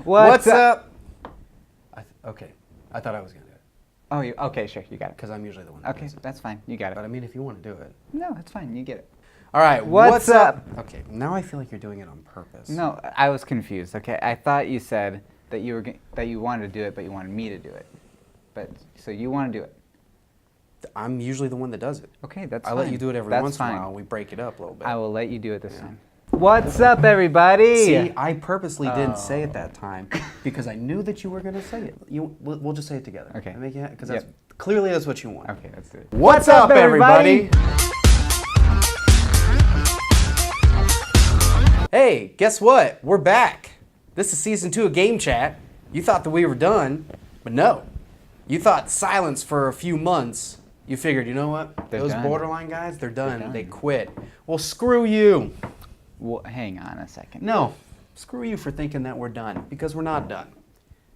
What's up? Okay, I thought I was gonna do it Oh, okay, sure, you got it. because I'm usually the one. That Okay, does it. that's fine. You got it. But I mean, if you want to do it. No, it's fine. You get it. All right. What's up? Okay, now I feel like you're doing it on purpose. No, I was confused. Okay, I thought you said that you wanted to do it, but you wanted me to do it. But so you want to do it? I'm usually the one that does it. Okay, that's I fine. let you do it every That's once in fine. a while. We break it up a little bit. I will let you do it this time. What's up, everybody? See, I purposely didn't say it that time because I knew that you were gonna say it. We'll just say it together. Okay. Because Yep. clearly that's what you want. Okay, let's do it. What's up, everybody? Hey, guess what? We're back. This is season 2 of Game Chat. You thought that we were done, but no. You thought silence for a few months. You figured, you know what? They're Those done. Borderline guys, they're done. done. They quit. Well, screw you. Well, hang on a second. No, screw you for thinking that we're done, because we're not done.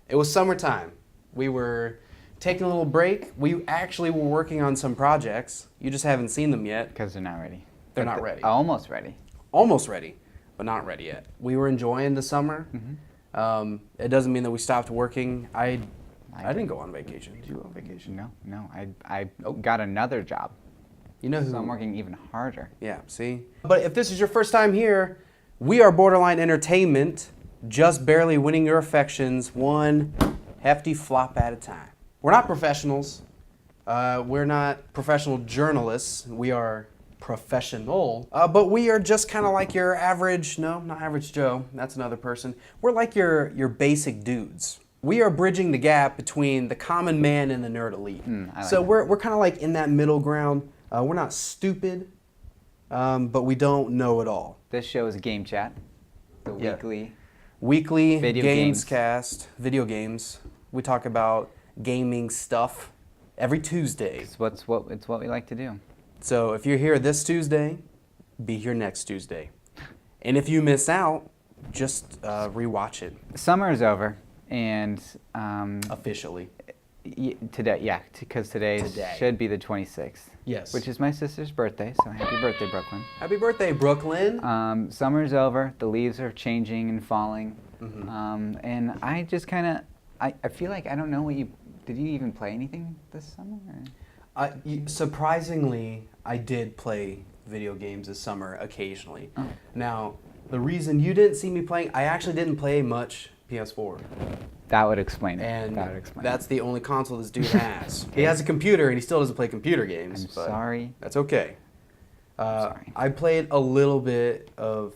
It was summertime. We were taking a little break. We actually were working on some projects. You just haven't seen them yet. Because they're not ready. They're But not ready. Almost ready. Almost ready, but not ready yet. We were enjoying the summer. It doesn't mean that we stopped working. I didn't go on vacation. Did you go on vacation? No. I got another job. You know who? So I'm working even harder. Yeah, see? But if this is your first time here, we are Borderline Entertainment, just barely winning your affections one hefty flop at a time. We're not professionals. We're not professional journalists. We are professional. But we are just kind of like your average, no, not average Joe. That's another person. We're like your basic dudes. We are bridging the gap between the common man and the nerd elite. I like So that. we're kind of like in that middle ground. We're not stupid, but we don't know it all. This show is Game Chat, the Yeah. weekly Weekly Video games games. cast, video games. We talk about gaming stuff every Tuesday. It's what we like to do. So if you're here this Tuesday, be here next Tuesday. And if you miss out, just rewatch it Summer is over, and officially. today, because today Today. should be the 26th. Yes. Which is my sister's birthday, so happy birthday, Brooklyn. Happy birthday, Brooklyn. Summer's over, the leaves are changing and falling, and I just kind of, I feel like I don't know did you even play anything this summer? Or? Surprisingly, I did play video games this summer occasionally. Oh. Now, the reason you didn't see me playing, I actually didn't play much PS4. That would explain it. And that would explain that's it. the only console this dude has. He has a computer and he still doesn't play computer games. I'm but sorry. That's okay. sorry. I played a little bit of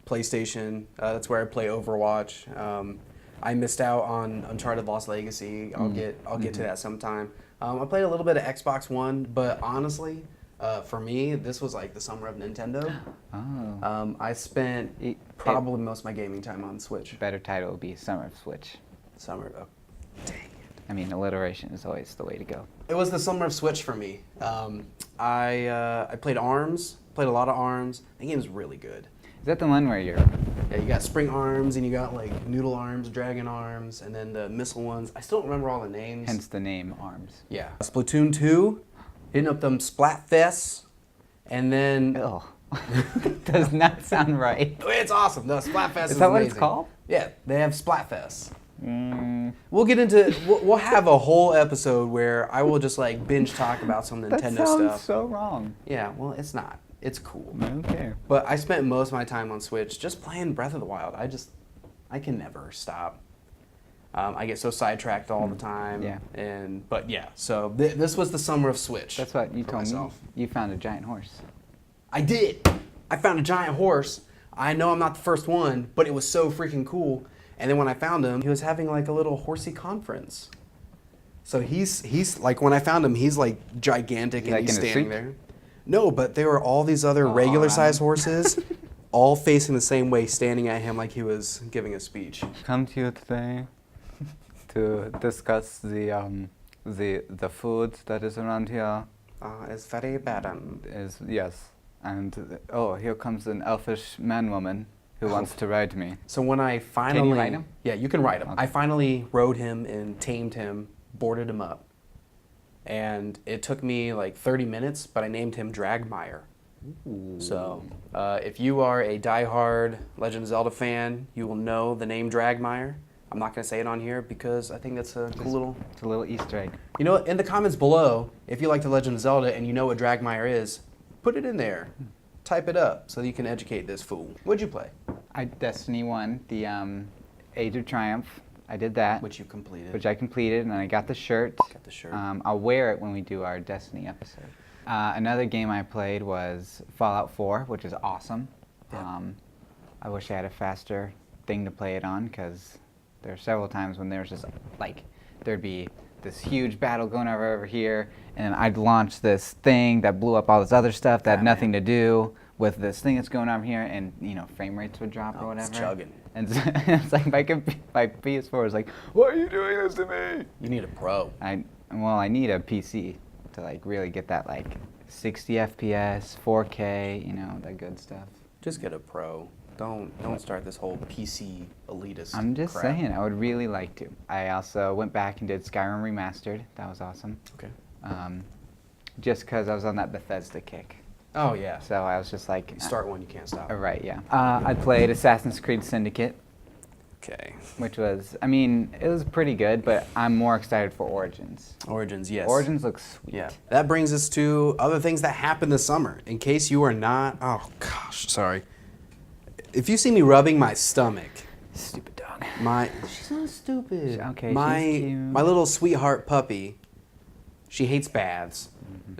PlayStation. That's where I play Overwatch. I missed out on Uncharted Lost Legacy. I'll get to that sometime. I played a little bit of Xbox One, but honestly, for me, this was like the summer of Nintendo. Oh. I spent probably most of my gaming time on Switch. Better title would be Summer of Switch. Summer. Oh, dang it. I mean, alliteration is always the way to go. It was the summer of Switch for me. I played ARMS, played a lot of ARMS. The game's really good. Is that the one where you're... Yeah, you got Spring Arms and you got like Noodle Arms, Dragon Arms, and then the missile ones. I still don't remember all the names. Hence the name ARMS. Yeah. Splatoon 2, hitting up them Splatfests, and then... Ugh. Does not sound right. It's awesome. No, Splatfest is Is that what it's amazing. called? Yeah, they have Splatfests. We'll get into... We'll have a whole episode where I will just like binge talk about some That Nintendo sounds stuff. so wrong. Yeah, well, it's not. It's cool. Okay. But I spent most of my time on Switch just playing Breath of the Wild. I can never stop. I get so sidetracked all the time. Yeah. But yeah, so this was the summer of Switch. That's what you for told myself. me. You found a giant horse. I did. I found a giant horse. I know I'm not the first one, but it was so freaking cool. And then when I found him, he was having like a little horsey conference. So he's like, when I found him, he's like gigantic and Like he's in a standing suit? there. No, but there were all these other regular sized horses, all facing the same way, standing at him like he was giving a speech. Come to you today to discuss the food that is around here. It's very bad. Yes. And here comes an elfish man-woman who wants to ride me. So when I finally... ride him? Yeah, you can ride him. Okay. I finally rode him and tamed him, boarded him up. And it took me like 30 minutes, but I named him Dragmire. So if you are a diehard Legend of Zelda fan, you will know the name Dragmire. I'm not going to say it on here because I think that's a cool little... It's a little Easter egg. You know, in the comments below, if you like The Legend of Zelda and you know what Dragmire is, put it in there. Type it up so that you can educate this fool. What'd you play? Destiny 1, the Age of Triumph. I did that. Which you completed. Which I completed, and then I got the shirt. Got the shirt. I'll wear it when we do our Destiny episode. Another game I played was Fallout 4, which is awesome. Yeah. I wish I had a faster thing to play it on, because there are several times when there's just like, there'd be this huge battle going over here, and I'd launch this thing that blew up all this other stuff that had nothing to do with this thing that's going on here, and you know, frame rates would drop or whatever. It's chugging. And it's like my PS4 is like, why are you doing this to me? You need a pro. I need a PC to like really get that like 60 FPS, 4K, you know, that good stuff. Just get a pro. Don't start this whole PC elitist I'm just crap. saying, I would really like to. I also went back and did Skyrim Remastered. That was awesome. Okay. Just because I was on that Bethesda kick. Oh, yeah. So I was just like... You start one, you can't stop. Right, yeah. I played Assassin's Creed Syndicate, Okay. which was, I mean, it was pretty good, but I'm more excited for Origins. Origins, yes. Origins looks sweet. Yeah. That brings us to other things that happened this summer. In case you are not... Oh, gosh, sorry. If you see me rubbing my stomach... Stupid dog. She's not stupid. Okay, she's cute. My little sweetheart puppy, she hates baths.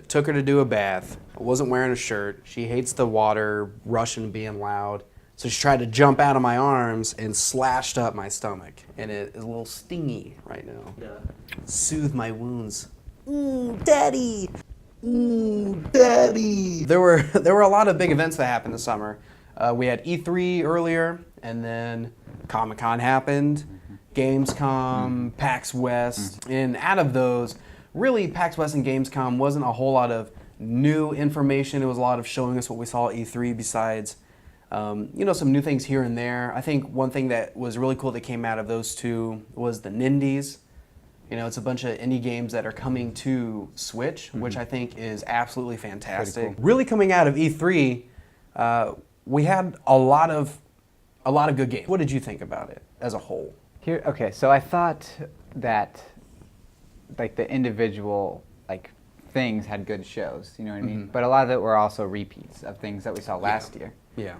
Took her to do a bath. I wasn't wearing a shirt. She hates the water rushing, being loud. So she tried to jump out of my arms and slashed up my stomach. And it is a little stingy right now. Yeah. Soothe my wounds. Ooh, daddy. Ooh, daddy. There were a lot of big events that happened this summer. We had E3 earlier, and then Comic-Con happened, Gamescom, PAX West, and out of those, really PAX West and Gamescom wasn't a whole lot of new information. It was a lot of showing us what we saw at E3 besides, you know, some new things here and there. I think one thing that was really cool that came out of those two was the Nindies. You know, it's a bunch of indie games that are coming to Switch, which I think is absolutely fantastic. Pretty cool. Really coming out of E3, we had a lot of good games. What did you think about it as a whole? Okay, so I thought that like the individual like things had good shows, you know what I mean? But a lot of it were also repeats of things that we saw last year. Yeah.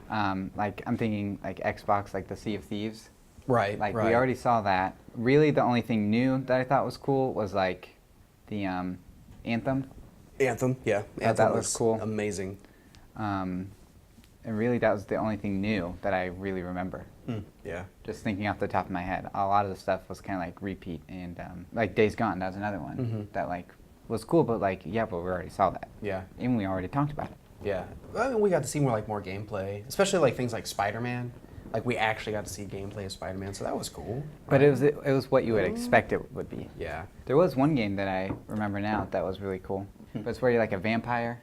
Like I'm thinking like Xbox, like the Sea of Thieves. Right. Like right. we already saw that. Really, the only thing new that I thought was cool was like the Anthem. Anthem, yeah. Anthem that was cool. Amazing. And really, that was the only thing new that I really remember. Yeah. Just thinking off the top of my head, a lot of the stuff was kind of like repeat, and like Days Gone, that was another one that like was cool, but like yeah, but we already saw that, Yeah. and we already talked about it. Yeah. I mean, we got to see more gameplay, especially like things like Spider-Man. Like we actually got to see gameplay of Spider-Man, so that was cool. But it was what you would expect it would be. Yeah. There was one game that I remember now that was really cool, but it's where you're like a vampire.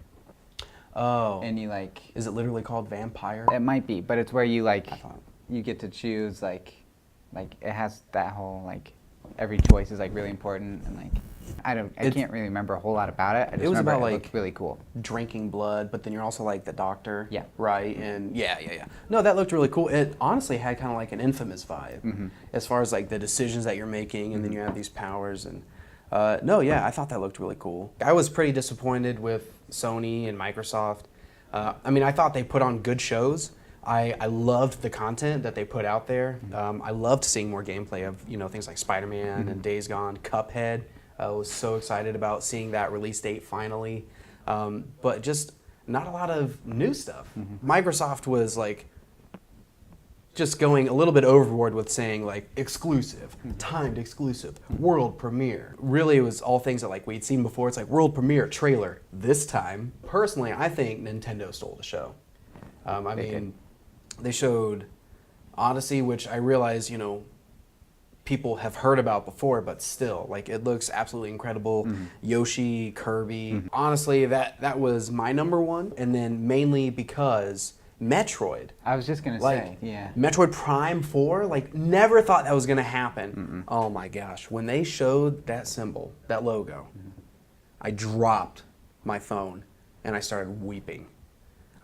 Oh. And you like... Is it literally called Vampire? It might be, but it's where you like... I thought. You get to choose like it has that whole like every choice is like really important, and like I can't really remember a whole lot about it. I just It was remember about, it like, looked really cool. Drinking blood, but then you're also like the doctor. Yeah. Right? And yeah. No, that looked really cool. It honestly had kind of like an Infamous vibe as far as like the decisions that you're making, and then you have these powers. And no, yeah, I thought that looked really cool. I was pretty disappointed with Sony and Microsoft. I mean, I thought they put on good shows. I loved the content that they put out there. I loved seeing more gameplay of things like Spider-Man and Days Gone, Cuphead. I was so excited about seeing that release date finally. But just not a lot of new stuff. Microsoft was like just going a little bit overboard with saying like exclusive, timed exclusive, world premiere. Really, it was all things that like we'd seen before. It's like world premiere trailer. This time, personally, I think Nintendo stole the show. I mean, they showed Odyssey, which I realize, people have heard about before, but still, like, it looks absolutely incredible. Yoshi, Kirby. Honestly, that was my number one, and then mainly because Metroid. I was just gonna say, yeah. Metroid Prime 4, like, never thought that was gonna happen. Oh my gosh, when they showed that symbol, that logo, I dropped my phone and I started weeping.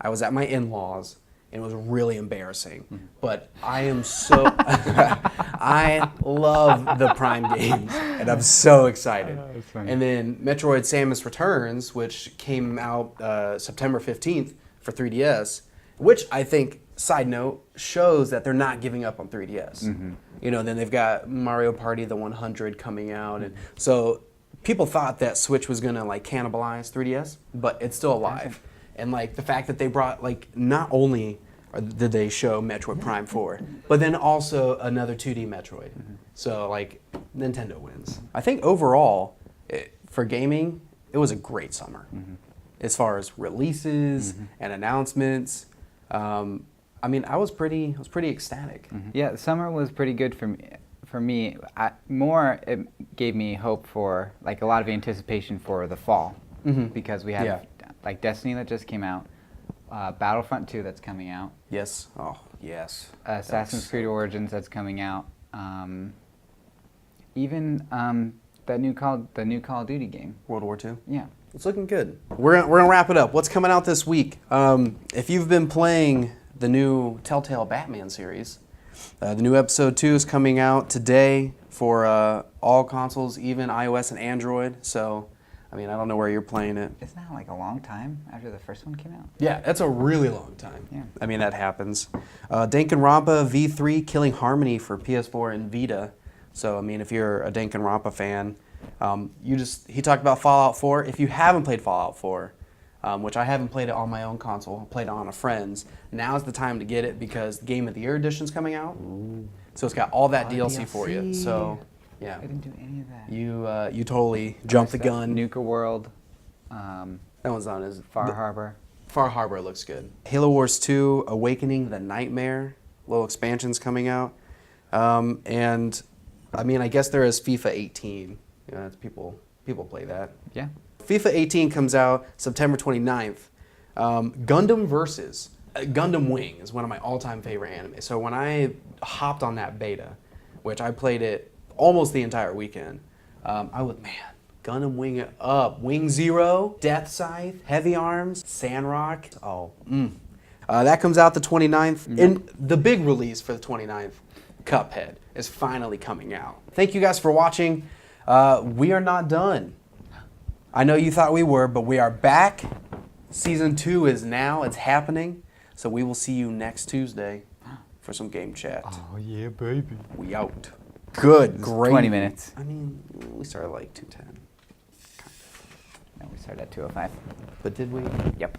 I was at my in-laws, and it was really embarrassing. But I am so I love the Prime games, and I'm so excited. that's funny. And then Metroid: Samus Returns, which came out September 15th for 3DS, which I think, side note, shows that they're not giving up on 3DS. You know, then they've got Mario Party the 100 coming out, and so people thought that Switch was gonna like cannibalize 3DS, but it's still alive. And like the fact that they brought like not only did they show Metroid Prime 4, but then also another 2D Metroid. So like Nintendo wins. I think overall for gaming, it was a great summer as far as releases and announcements. I mean, I was pretty ecstatic. Yeah, the summer was pretty good for me. It gave me hope for like a lot of anticipation for the fall because we have like Destiny that just came out, Battlefront 2 that's coming out, Yes. Oh, yes. Assassin's Creed Origins that's coming out, even the new Call of Duty game. World War II. Yeah. It's looking good. We're gonna wrap it up. What's coming out this week? If you've been playing the new Telltale Batman series, the new episode 2 is coming out today for all consoles, even iOS and Android. So, I mean, I don't know where you're playing it. Isn't that like a long time after the first one came out? Yeah, that's a really long time. Yeah. I mean, that happens. Danganronpa V3 Killing Harmony for PS4 and Vita. So, I mean, if you're a Danganronpa fan, he talked about Fallout 4. If you haven't played Fallout 4, which I haven't played it on my own console, I played it on a friend's, now's the time to get it because the Game of the Year edition's coming out. Ooh. So it's got all that DLC for you. So, yeah. I didn't do any of that. You totally jumped the gun. Nuka World, That one's on as Far Harbor. Far Harbor looks good. Halo Wars 2, Awakening the Nightmare, little expansions coming out. And, I mean, I guess there is FIFA 18. You know, people play that. Yeah. FIFA 18 comes out September 29th. Gundam Versus. Gundam Wing is one of my all-time favorite anime. So when I hopped on that beta, which I played it almost the entire weekend, I was, man, Gundam Wing it up. Wing Zero, Death Scythe, Heavy Arms, Sandrock. Oh, that comes out the 29th. And the big release for the 29th, Cuphead, is finally coming out. Thank you guys for watching. We are not done. I know you thought we were, but we are back. Season 2 is now. It's happening. So we will see you next Tuesday for some game chat. Oh, yeah, baby. We out. Good, great. 20 minutes. I mean, we started like 2:10. No, we started at 2:05. But did we? Yep.